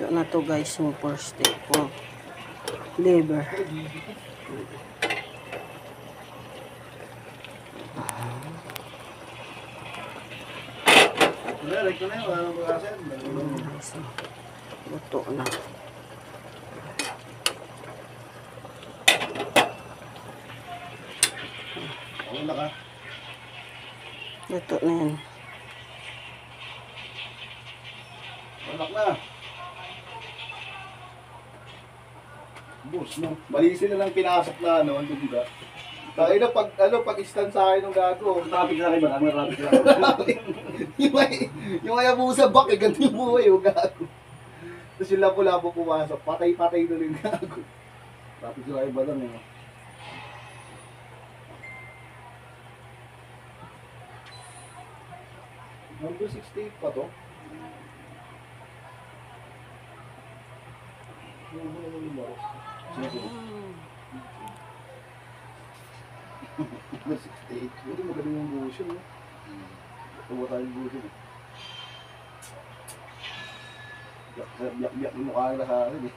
Ito na to guys, yung first step ko. Liver. Luto na. Luto na yan. Anak na. Bus, no? Malisin na lang pinasok na, ano, ang duga. Tayo na, pag stand sa akin ng gago. Traffic na kayo, marami traffic na. yung ayabusa bak, eh, ganito yung buhay, yung gago. Tapos yung lapo-lapo pumasok, patay-patay na rin gago. Traffic na kayo ba lang eh. Number 68 pa to. Number 68. Buti magaling yung buhos yun, no? Tuwa tayong buhos yun, eh. Biyak-biyak yung mukha nila sa akin, eh.